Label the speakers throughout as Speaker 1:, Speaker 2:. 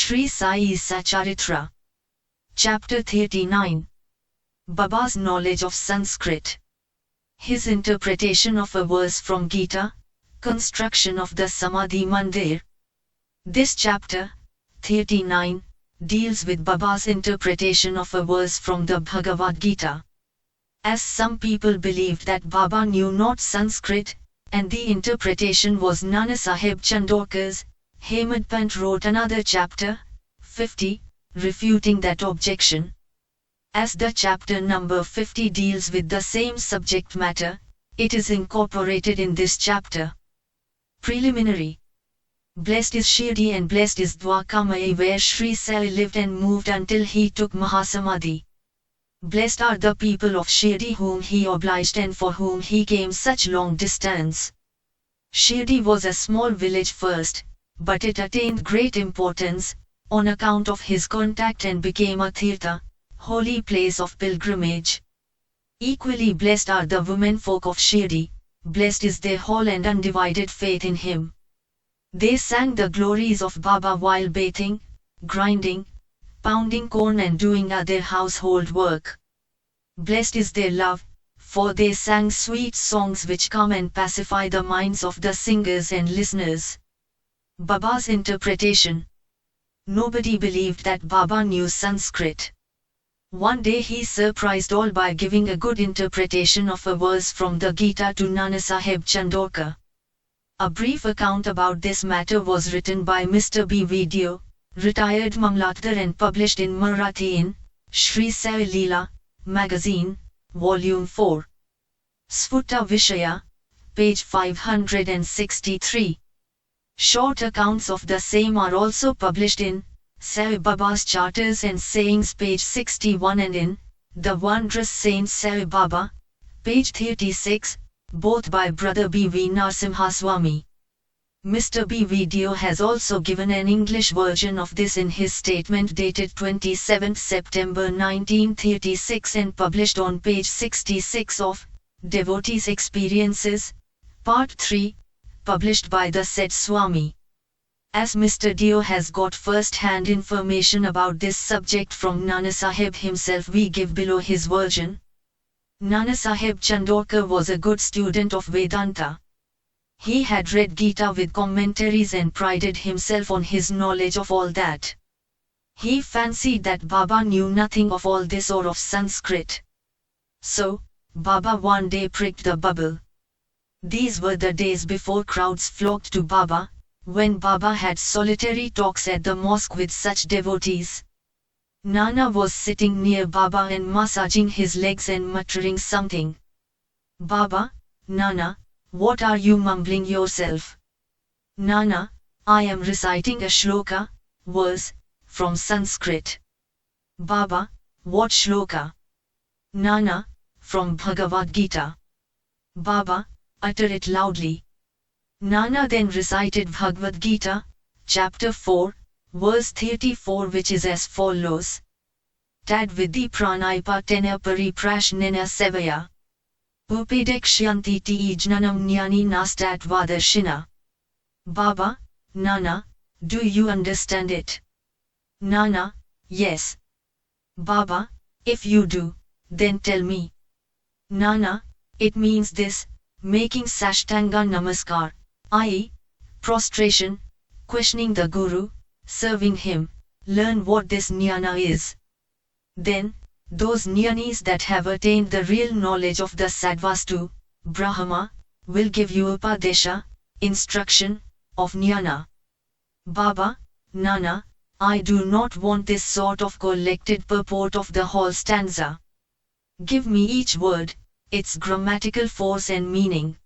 Speaker 1: Sri Sai Satcharitra. Chapter 39. Baba's knowledge of Sanskrit. His interpretation of a verse from Gita, construction of the Samadhi Mandir. This chapter, 39, deals with Baba's interpretation of a verse from the Bhagavad Gita. As some people believed that Baba knew not Sanskrit, and the interpretation was Nana Sahib Chandorkar's, Hemadpant wrote another chapter, 50, refuting that objection. As the chapter number 50 deals with the same subject matter, it is incorporated in this chapter. Preliminary. Blessed is Shirdi and blessed is Dwarkamai, where Sri Sai lived and moved until he took Mahasamadhi. Blessed are the people of Shirdi whom he obliged and for whom he came such long distance. Shirdi was a small village first, but it attained great importance, on account of his contact, and became a tirtha, holy place of pilgrimage. Equally blessed are the womenfolk of Shirdi, blessed is their whole and undivided faith in him. They sang the glories of Baba while bathing, grinding, pounding corn and doing other household work. Blessed is their love, for they sang sweet songs which calm and pacify the minds of the singers and listeners. Baba's interpretation. Nobody believed that Baba knew Sanskrit. One day he surprised all by giving a good interpretation of a verse from the Gita to Nana Sahib Chandorkar. A brief account about this matter was written by Mr. B. Video, retired Mamlatdar, and published in Marathi in Shri Sai Leela magazine, volume 4. Sfuta Vishaya, page 563. Short accounts of the same are also published in Sai Baba's Charters and Sayings, page 61, and in The Wondrous Saint Sai Baba, page 36, both by Brother B. V. Narasimhaswamy. Mr. B. Video has also given an English version of this in his statement dated 27 September 1936 and published on page 66 of Devotees' Experiences, Part 3, published by the said Swami. As Mr. Dio has got first-hand information about this subject from Nana Sahib himself, we give below his version. Nana Sahib Chandorkar was a good student of Vedanta. He had read Gita with commentaries and prided himself on his knowledge of all that. He fancied that Baba knew nothing of all this or of Sanskrit. So, Baba one day pricked the bubble. These were the days before crowds flocked to Baba, when Baba had solitary talks at the mosque with such devotees. Nana was sitting near Baba and massaging his legs and muttering something. Baba, Nana, what are you mumbling yourself? Nana, I am reciting a shloka, verse, from Sanskrit. Baba, what shloka? Nana, from Bhagavad Gita. Baba, utter it loudly. Nana then recited Bhagavad Gita, chapter 4, verse 34, which is as follows. Tad vidhi pranaipa tena pariprashnena sevaya. Upadekshanti ti jnanam jnani nastat vadarshina. Baba, Nana, do you understand it? Nana, yes. Baba, if you do, then tell me. Nana, it means this, making Sashtanga Namaskar, i.e., prostration, questioning the Guru, serving him, learn what this jnana is. Then, those jnanis that have attained the real knowledge of the Sadvastu, Brahma, will give you upadesha, instruction, of jnana. Baba, Nana, I do not want this sort of collected purport of the whole stanza. Give me each word, its grammatical force and meaning.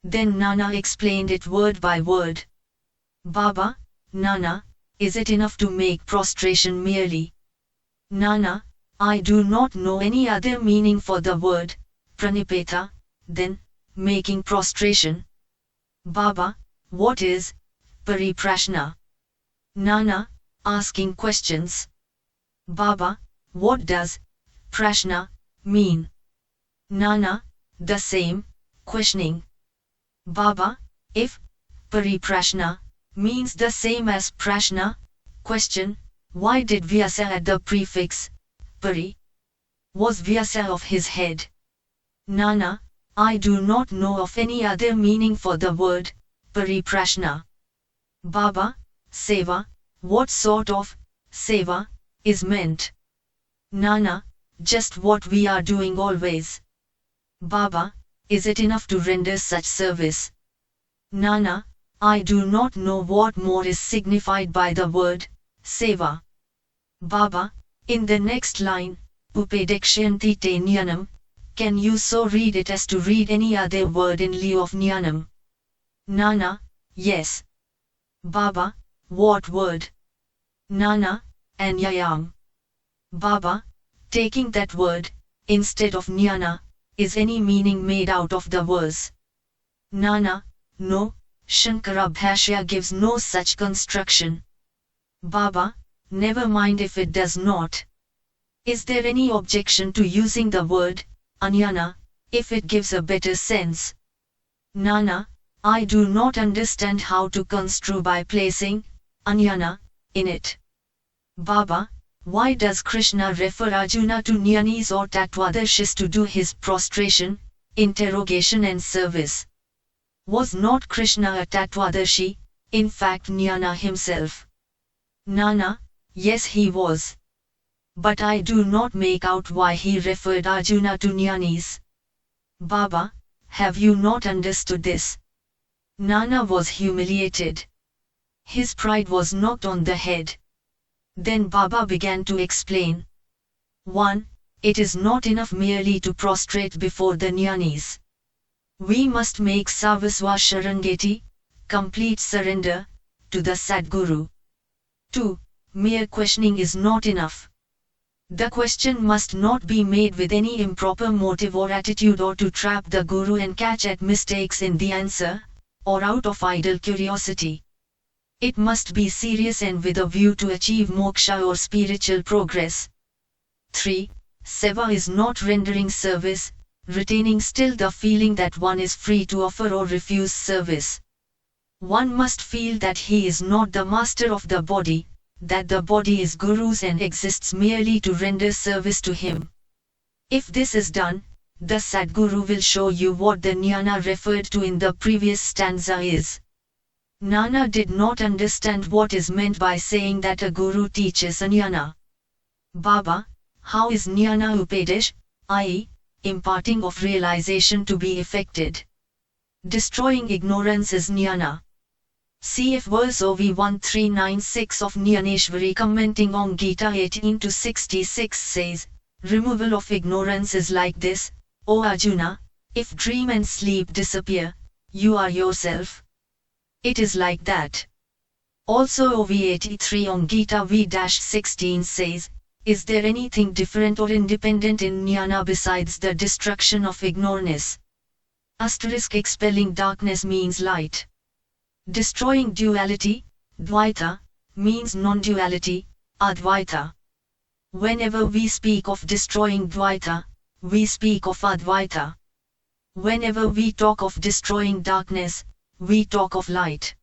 Speaker 1: Then Nana explained it word by word. Baba, Nana, is it enough to make prostration merely? Nana, I do not know any other meaning for the word, pranipeta, than making prostration. Baba, what is pariprashna? Nana, asking questions. Baba, what does prashna mean? Nana, the same, questioning. Baba, if pariprashna means the same as prashna, Question. Why did Vyasa add the prefix pari? Was Vyasa of his head? Nana, I do not know of any other meaning for the word pariprashna. Baba, seva, what sort of seva is meant? Nana, just what we are doing always. Baba, is it enough to render such service? Nana, I do not know what more is signified by the word seva. Baba, in the next line, upadakshanti te jnanam, can you so read it as to read any other word in lieu of jnanam? Nana, yes. Baba, what word? Nana, anyayam. Baba, taking that word, instead of jnana, is any meaning made out of the verse? Nana, no, Shankara Bhashya gives no such construction. Baba, never mind if it does not. Is there any objection to using the word anyana, if it gives a better sense? Nana, I do not understand how to construe by placing anyana in it. Baba, why does Krishna refer Arjuna to jnanis or tattvadarshis to do his prostration, interrogation and service? Was not Krishna a tattvadarshi, in fact jnana himself? Nana, yes he was. But I do not make out why he referred Arjuna to jnanis. Baba, have you not understood this? Nana was humiliated. His pride was knocked on the head. Then Baba began to explain. 1. It is not enough merely to prostrate before the jnanis. We must make Sarvasva Sharangeti, complete surrender, to the Sadguru. 2. Mere questioning is not enough. The question must not be made with any improper motive or attitude or to trap the Guru and catch at mistakes in the answer, or out of idle curiosity. It must be serious and with a view to achieve moksha or spiritual progress. 3. Seva is not rendering service, retaining still the feeling that one is free to offer or refuse service. One must feel that he is not the master of the body, that the body is Guru's and exists merely to render service to him. If this is done, the Sadguru will show you what the jnana referred to in the previous stanza is. Nana did not understand what is meant by saying that a Guru teaches a jnana. Baba, how is jnana upadish, i.e., imparting of realization to be effected? Destroying ignorance is jnana. Cf verse OV 1396 of Jnaneshwari commenting on Gita 18-66 says, removal of ignorance is like this, O Arjuna, if dream and sleep disappear, you are yourself. It is like that. Also OV 83 on Gita V-16 says, is there anything different or independent in jnana besides the destruction of ignorance? Asterisk expelling darkness means light. Destroying duality, Dvaita, means non-duality, Advaita. Whenever we speak of destroying Dvaita, we speak of Advaita. Whenever we talk of destroying darkness, we talk of light.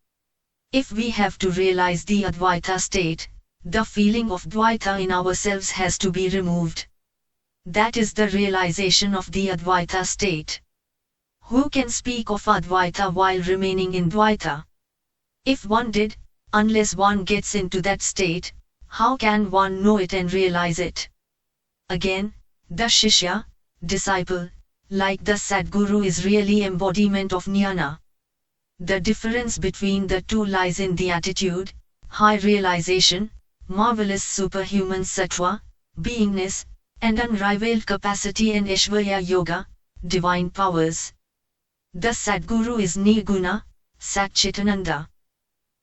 Speaker 1: If we have to realize the Advaita state, the feeling of Dvaita in ourselves has to be removed. That is the realization of the Advaita state. Who can speak of Advaita while remaining in Dvaita? If one did, unless one gets into that state, how can one know it and realize it? Again, the Shishya, disciple, like the Sadguru is really embodiment of jnana. The difference between the two lies in the attitude, high realization, marvelous superhuman sattva, beingness, and unrivaled capacity and Aishwarya Yoga, divine powers. The Sadguru is Niguna, Satchitananda.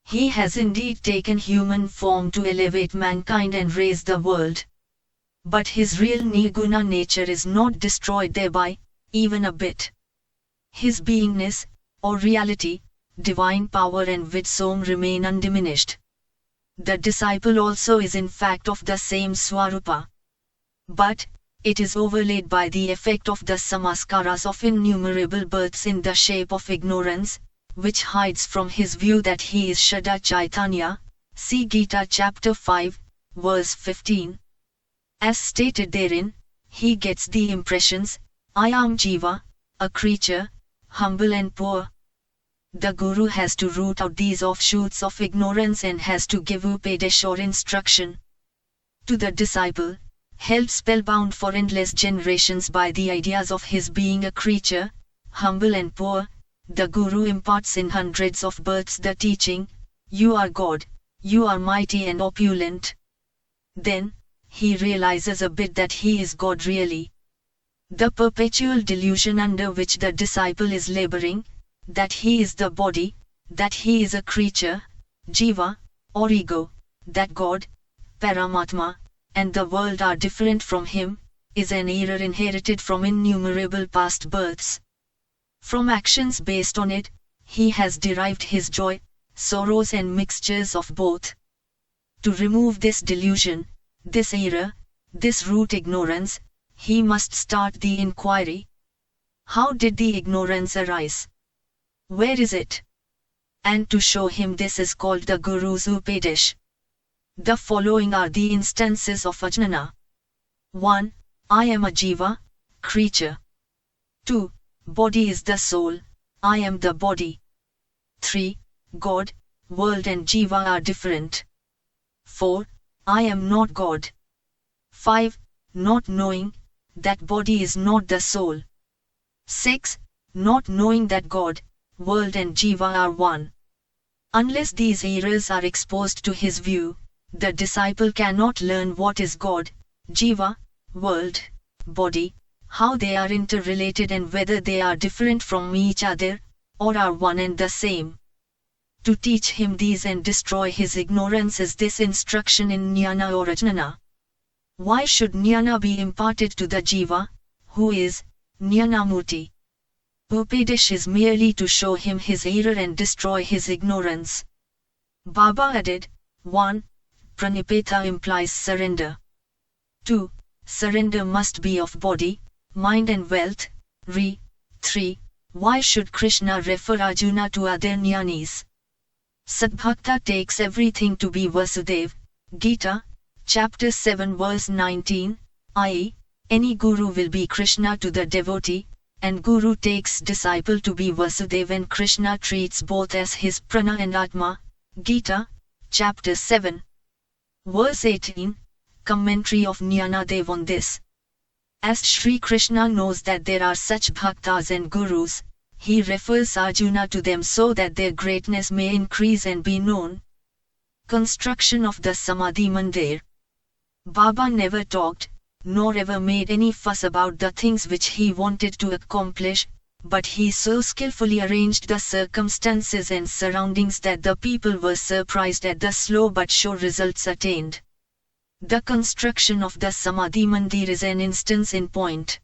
Speaker 1: He has indeed taken human form to elevate mankind and raise the world. But his real Niguna nature is not destroyed thereby, even a bit. His beingness, or reality, divine power and Vidsom remain undiminished. The disciple also is in fact of the same Swarupa. But, it is overlaid by the effect of the samaskaras of innumerable births in the shape of ignorance, which hides from his view that he is Shada Chaitanya, See Gita chapter 5, verse 15. As stated therein, he gets the impressions, I am Jiva, a creature, humble and poor. The Guru has to root out these offshoots of ignorance and has to give upadesh or instruction to the disciple, held spellbound for endless generations by the ideas of his being a creature, humble and poor. The Guru imparts in hundreds of births the teaching, you are God, you are mighty and opulent. Then, he realizes a bit that he is God really. The perpetual delusion under which the disciple is laboring, that he is the body, that he is a creature, Jiva, or ego, that God, Paramatma, and the world are different from him, is an error inherited from innumerable past births. From actions based on it, he has derived his joy, sorrows and mixtures of both. To remove this delusion, this error, this root ignorance, he must start the inquiry. How did the ignorance arise? Where is it? And to show him this is called the Guru's upadesh. The following are the instances of ajnana. 1. I am a jiva, creature. 2. Body is the soul, I am the body. 3. God, world and jiva are different. 4. I am not God. 5. Not knowing that body is not the soul. 6. Not knowing that God, world and jiva are one. Unless these errors are exposed to his view, the disciple cannot learn what is God, jiva, world, body, how they are interrelated and whether they are different from each other, or are one and the same. To teach him these and destroy his ignorance is this instruction in jnana or ajnana. Why should jnana be imparted to the jiva, who is jnanamurti? Upadesh is merely to show him his error and destroy his ignorance. Baba added, 1. Pranipeta implies surrender. 2. Surrender must be of body, mind and wealth. 3. Why should Krishna refer Arjuna to other jnanis? Sadbhakta takes everything to be Vasudev. Gita, chapter 7 verse 19, i.e., any guru will be Krishna to the devotee, and Guru takes disciple to be Vasudev and Krishna treats both as his prana and atma. Gita, chapter 7, verse 18, commentary of Jnanadev on this. As Shri Krishna knows that there are such bhaktas and gurus, he refers Arjuna to them so that their greatness may increase and be known. Construction of the Samadhi Mandir. Baba never talked, nor ever made any fuss about the things which he wanted to accomplish, but he so skillfully arranged the circumstances and surroundings that the people were surprised at the slow but sure results attained. The construction of the Samadhi Mandir is an instance in point.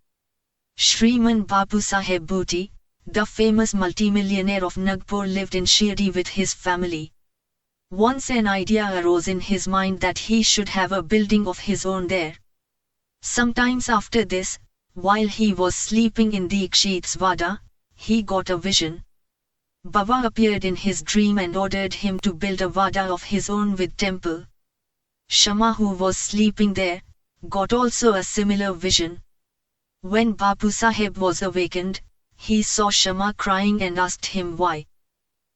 Speaker 1: Shriman Bapu Saheb Bhuti, the famous multimillionaire of Nagpur, lived in Shirdi with his family. Once an idea arose in his mind that he should have a building of his own there. Sometimes after this, while he was sleeping in the Ikshit's Vada, he got a vision. Baba appeared in his dream and ordered him to build a Vada of his own with temple. Shama, who was sleeping there, got also a similar vision. When Bapu Saheb was awakened, he saw Shama crying and asked him why.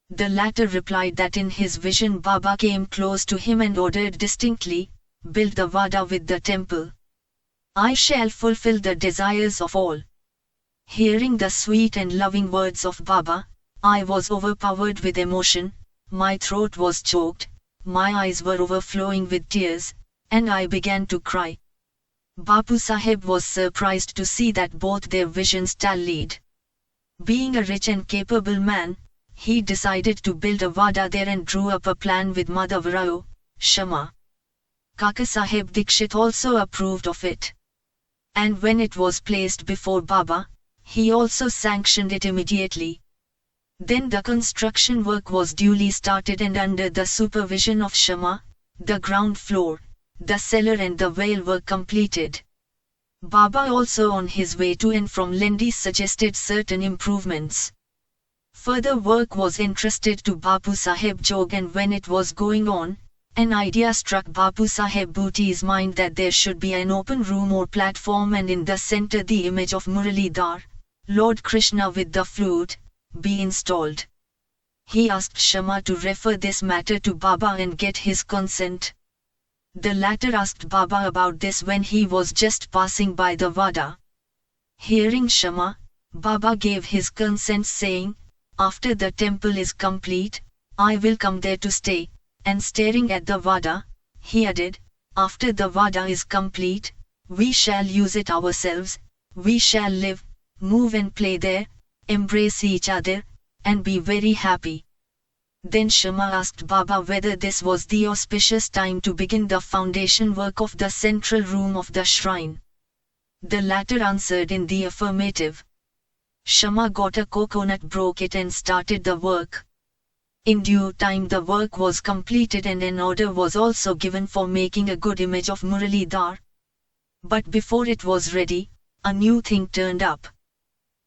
Speaker 1: The latter replied that in his vision Baba came close to him and ordered distinctly, build the Vada with the temple. I shall fulfill the desires of all. Hearing the sweet and loving words of Baba, I was overpowered with emotion, my throat was choked, my eyes were overflowing with tears, and I began to cry. Bapu Saheb was surprised to see that both their visions tallied. Being a rich and capable man, he decided to build a Vada there and drew up a plan with Madhavrao, Shama. Kaka Saheb Dikshit also approved of it. And when it was placed before Baba, he also sanctioned it immediately. Then the construction work was duly started and under the supervision of Shama, the ground floor, the cellar and the well were completed. Baba also on his way to and from Lendi suggested certain improvements. Further work was entrusted to Bapu Saheb Jog, and when it was going on, An idea struck Bapu Saheb Bhuti's mind that there should be an open room or platform and in the center the image of Muralidhar, Lord Krishna with the flute, be installed. He asked Shama to refer this matter to Baba and get his consent. The latter asked Baba about this when he was just passing by the Vada. Hearing Shama, Baba gave his consent saying, "After the temple is complete, I will come there to stay," and staring at the Vada, he added, "After the Vada is complete, we shall use it ourselves, we shall live, move and play there, embrace each other, and be very happy." Then Shama asked Baba whether this was the auspicious time to begin the foundation work of the central room of the shrine. The latter answered in the affirmative. Shama got a coconut, broke it and started the work. In due time the work was completed and an order was also given for making a good image of Muralidhar. But before it was ready, a new thing turned up.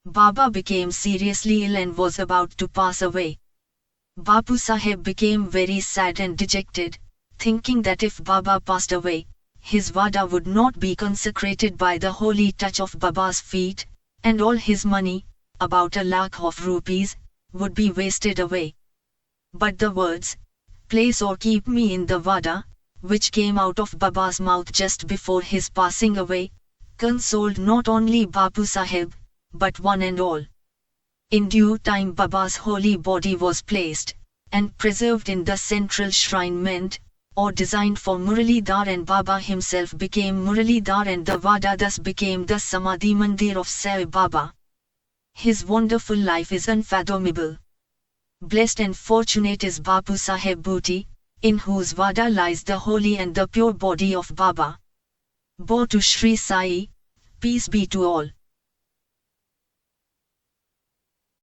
Speaker 1: Baba became seriously ill and was about to pass away. Bapu Saheb became very sad and dejected, thinking that if Baba passed away, his Vada would not be consecrated by the holy touch of Baba's feet, and all his money, about 1,00,000 of rupees, would be wasted away. But the words, "place or keep me in the Vada," which came out of Baba's mouth just before his passing away, consoled not only Bapu Saheb, but one and all. In due time Baba's holy body was placed, and preserved in the central shrine meant, or designed for Muralidhar, and Baba himself became Muralidhar and the Vada thus became the Samadhi Mandir of Sai Baba. His wonderful life is unfathomable. Blessed and fortunate is Bapu Saheb Bhuti, in whose Vada lies the holy and the pure body of Baba. Bo to Sri Sai, peace be to all.